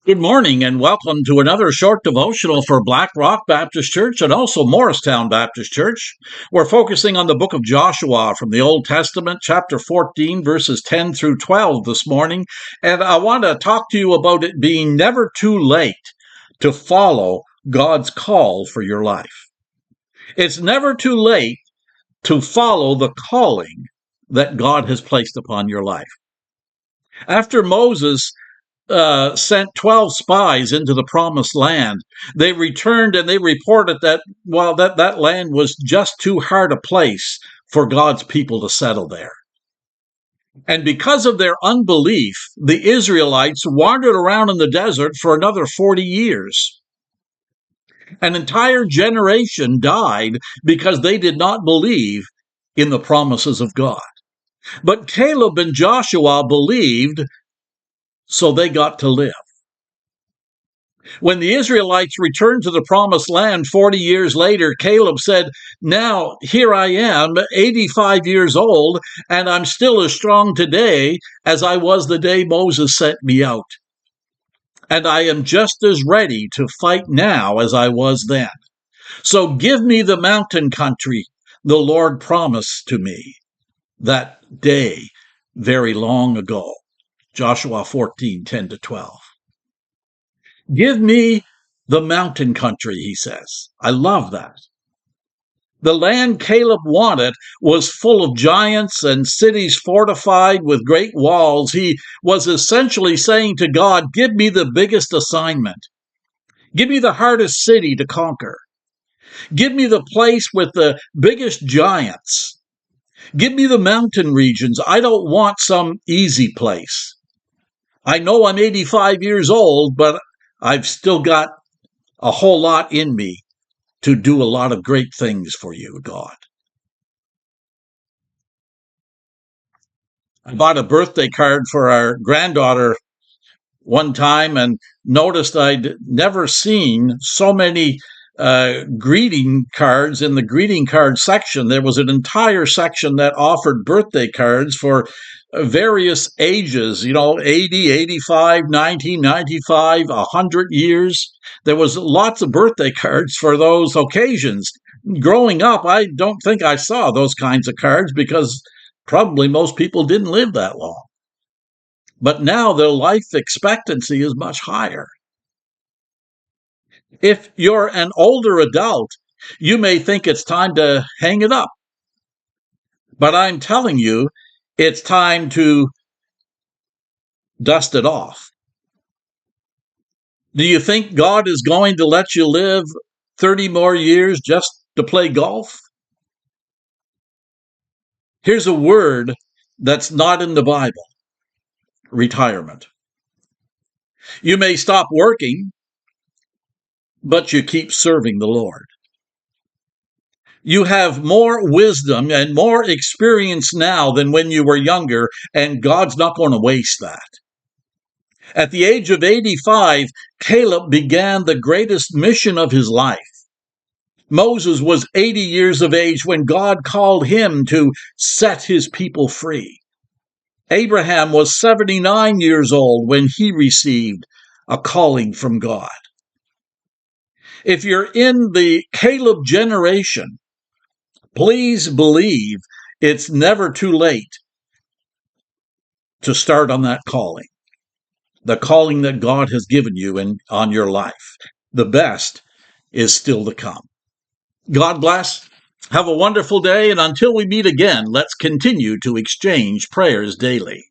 Good morning and welcome to another short devotional for Black Rock Baptist Church and also Morristown Baptist Church. We're focusing on the book of Joshua from the Old Testament, chapter 14, verses 10 through 12 this morning. And I want to talk to you about it being never too late to follow God's call for your life. It's never too late to follow the calling that God has placed upon your life. After Moses sent 12 spies into the promised land. They returned and they reported that, well, that land was just too hard a place for God's people to settle there. And because of their unbelief, the Israelites wandered around in the desert for another 40 years. An entire generation died because they did not believe in the promises of God. But Caleb and Joshua believed, so they got to live. When the Israelites returned to the promised land 40 years later, Caleb said, "Now, here I am, 85 years old, and I'm still as strong today as I was the day Moses sent me out. And I am just as ready to fight now as I was then. So give me the mountain country the Lord promised to me that day very long ago." Joshua 14, 10 to 12. Give me the mountain country, he says. I love that. The land Caleb wanted was full of giants and cities fortified with great walls. He was essentially saying to God, give me the biggest assignment. Give me the hardest city to conquer. Give me the place with the biggest giants. Give me the mountain regions. I don't want some easy place. I know I'm 85 years old, but I've still got a whole lot in me to do a lot of great things for you, God. I bought a birthday card for our granddaughter one time and noticed I'd never seen so many greeting cards in the greeting card section. There was an entire section that offered birthday cards for various ages, 80, 85, 90, 95, 100 years. There was lots of birthday cards for those occasions. Growing up, I don't think I saw those kinds of cards because probably most people didn't live that long. But now their life expectancy is much higher. If you're an older adult, you may think it's time to hang it up. But I'm telling you, it's time to dust it off. Do you think God is going to let you live 30 more years just to play golf? Here's a word that's not in the Bible: retirement. You may stop working, but you keep serving the Lord. You have more wisdom and more experience now than when you were younger, and God's not going to waste that. At the age of 85, Caleb began the greatest mission of his life. Moses was 80 years of age when God called him to set his people free. Abraham was 79 years old when he received a calling from God. If you're in the Caleb generation, please believe it's never too late to start on that calling, the calling that God has given you on your life. The best is still to come. God bless. Have a wonderful day, and until we meet again, let's continue to exchange prayers daily.